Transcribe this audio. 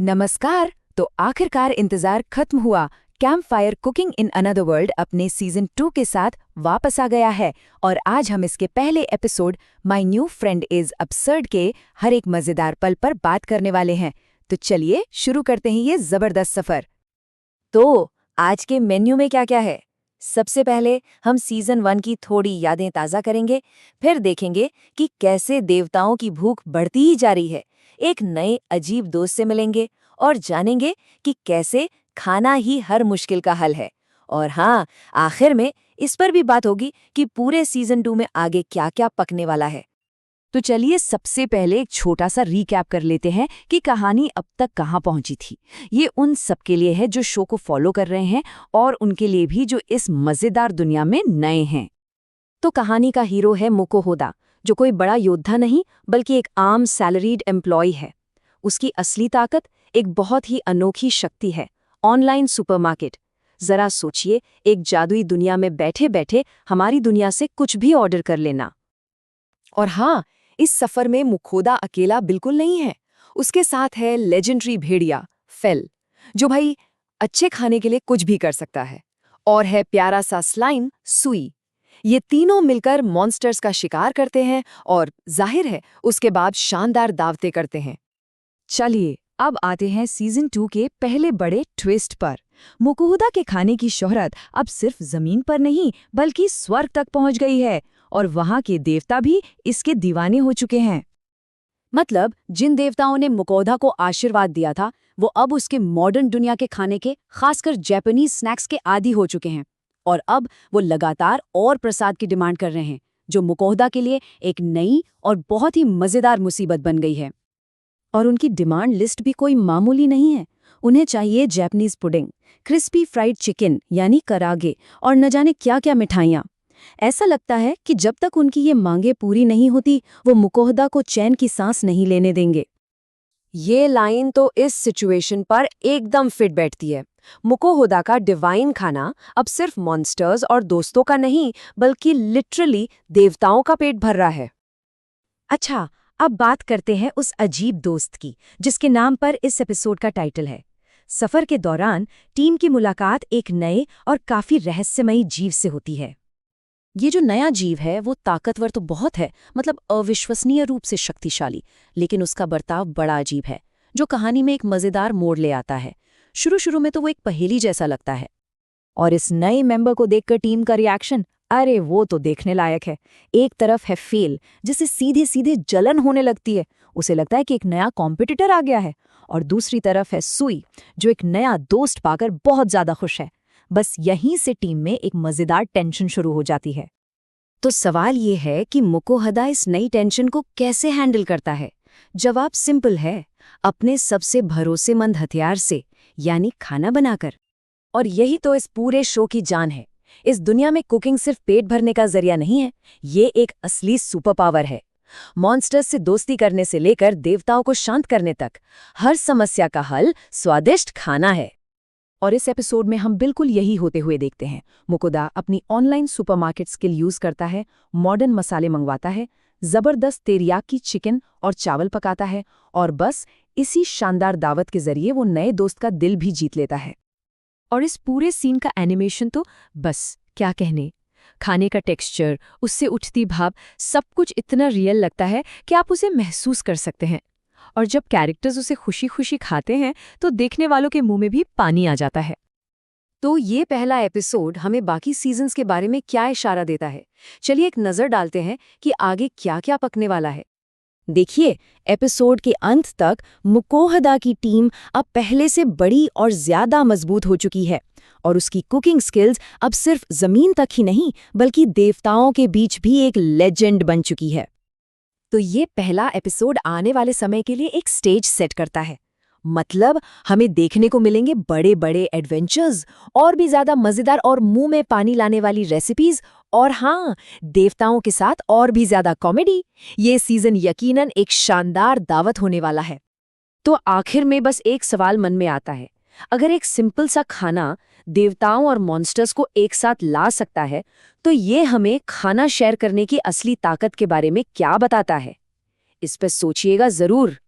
नमस्कार। तो आखिरकार इंतजार खत्म हुआ। Camp fire cooking in another world अपने सीजन 2 के साथ वापस आ गया है और आज हम इसके पहले episode my new friend is absurd के हर एक मजेदार पल पर बात करने वाले हैं। तो चलिए शुरू करते हैं ये जबरदस्त सफर। तो आज के मेन्यू में क्या क्या है? सबसे पहले हम सीजन 1 की थोड़ी यादें ताज़ा करेंगे, फिर देखेंगे कि कैसे देवताओं की भूख बढ़ती ही जा रही है, एक नए अजीब दोस्त से मिलेंगे और जानेंगे कि कैसे खाना ही हर मुश्किल का हल है। और हाँ, आखिर में इस पर भी बात होगी कि पूरे सीजन 2 में आगे क्या-क्या पकने वाला है। तो चलिए सबसे पहले एक छोटा सा रीकैप कर लेते हैं कि कहानी अब तक कहाँ पहुंची थी। ये उन सबके लिए है जो शो को फॉलो कर रहे हैं और उनके लिए भी जो इस मजेदार दुनिया में नए हैं। तो कहानी का हीरो है मुकुहोदा, जो कोई बड़ा योद्धा नहीं बल्कि एक आम सैलरीड एम्प्लॉय है। उसकी असली ताकत एक बहुत ही अनोखी शक्ति है, ऑनलाइन सुपरमार्केट। जरा सोचिए, एक जादुई दुनिया में बैठे बैठे हमारी दुनिया से कुछ भी ऑर्डर कर लेना। और हाँ, इस सफर में मुकुहोदा अकेला बिल्कुल नहीं है। उसके साथ है लेजेंडरी भेड़िया फेल, जो भाई अच्छे खाने के लिए कुछ भी कर सकता है, और है प्यारा सा स्लाइम सुई। ये तीनों मिलकर मॉन्स्टर्स का शिकार करते हैं और जाहिर है उसके बाद शानदार दावतें करते हैं। चलिए अब आते हैं सीजन 2 के पहले बड़े ट्विस्ट पर। मुकुहोदा के खाने की शोहरत अब सिर्फ जमीन पर नहीं बल्कि स्वर्ग तक पहुंच गई है और वहां के देवता भी इसके दीवाने हो चुके हैं। मतलब जिन देवताओं ने मुकुहोदा को आशीर्वाद दिया था, वो अब उसके मॉडर्न दुनिया के खाने के, खासकर जापानीज स्नैक्स के आदी हो चुके हैं। और अब वो लगातार और प्रसाद की डिमांड कर रहे हैं, जो मुकुहोदा के लिए एक नई और बहुत ही मजेदार मुसीबत बन गई है। और उनकी डिमांड लिस्ट भी कोई मामूली नहीं है। उन्हें चाहिए Japanese pudding, crispy fried chicken यानी करागे, और न जाने क्या क्या मिठाइयाँ। ऐसा लगता है कि जब तक उनकी ये मांगें पूरी नहीं होती, वो मुकुहोदा को चैन की सांस नहीं लेने देंगे। ये लाइन तो इस सिचुएशन पर एकदम फिट बैठती है। मुकुहोदा का डिवाइन खाना अब सिर्फ मॉन्स्टर्स और दोस्तों का नहीं बल्कि लिटरली देवताओं का पेट भर रहा है। अच्छा, अब बात करते हैं उस अजीब दोस्त की, जिसके नाम पर इस एपिसोड का टाइटल है। सफर के दौरान टीम की मुलाकात एक नए और काफी रहस्यमयी जीव से होती है। ये जो नया जीव है वो ताकतवर तो बहुत है, मतलब अविश्वसनीय रूप से शक्तिशाली, लेकिन उसका बर्ताव बड़ा अजीब है, जो कहानी में एक मजेदार मोड़ ले आता है। शुरू में तो वो एक पहेली जैसा लगता है, और इस नए मेंबर को देखकर टीम का रिएक्शन, अरे वो तो देखने लायक है। एक तरफ है फेल, जिसे सीधे सीधे जलन होने लगती है, उसे लगता है कि एक नया कॉम्पिटिटर आ गया है। और दूसरी तरफ है सुई, जो एक नया दोस्त पाकर बहुत ज्यादा खुश है। बस यहीं से टीम में एक मजेदार टेंशन शुरू हो जाती है। तो सवाल ये है कि मुकुहोदा इस नई टेंशन को कैसे हैंडल करता है? जवाब सिंपल है, अपने सबसे भरोसेमंद हथियार से, यानी खाना बनाकर। और यही तो इस पूरे शो की जान है। इस दुनिया में कुकिंग सिर्फ पेट भरने का जरिया नहीं है, ये एक असली सुपर पावर है। मॉन्स्टर्स से दोस्ती करने से लेकर देवताओं को शांत करने तक, हर समस्या का हल स्वादिष्ट खाना है। और इस एपिसोड में हम बिल्कुल यही होते हुए देखते हैं। मुकुहोदा अपनी ऑनलाइन सुपरमार्केट स्किल यूज करता है, मॉडर्न मसाले मंगवाता है, जबरदस्त तेरियाकी चिकन और चावल पकाता है, और बस इसी शानदार दावत के जरिए वो नए दोस्त का दिल भी जीत लेता है। और इस पूरे सीन का एनिमेशन तो बस क्या कहने। खाने का टेक्सचर, उससे उठती भाप, सब कुछ इतना रियल लगता है कि आप उसे महसूस कर सकते हैं। और जब कैरेक्टर्स उसे खुशी खुशी खाते हैं तो देखने वालों के मुंह में भी पानी आ जाता है। तो ये पहला एपिसोड हमें बाकी सीजन्स के बारे में क्या इशारा देता है? चलिए एक नज़र डालते हैं कि आगे क्या क्या पकने वाला है। देखिए, एपिसोड के अंत तक मुकुहोदा की टीम अब पहले से बड़ी और ज्यादा मजबूत हो चुकी है, और उसकी कुकिंग स्किल्स अब सिर्फ जमीन तक ही नहीं बल्कि देवताओं के बीच भी एक लेजेंड बन चुकी है। तो ये पहला एपिसोड आने वाले समय के लिए एक स्टेज सेट करता है। मतलब हमें देखने को मिलेंगे बड़े बड़े एडवेंचर्स, और भी ज्यादा मजेदार और मुंह में पानी लाने वाली रेसिपीज, और हाँ, देवताओं के साथ और भी ज्यादा कॉमेडी। ये सीजन यकीनन एक शानदार दावत होने वाला है। तो आखिर में बस एक सवाल मन में आता है, अगर एक सिंपल सा खाना देवताओं और मॉन्स्टर्स को एक साथ ला सकता है, तो ये हमें खाना शेयर करने की असली ताकत के बारे में क्या बताता है? इस पर सोचिएगा जरूर।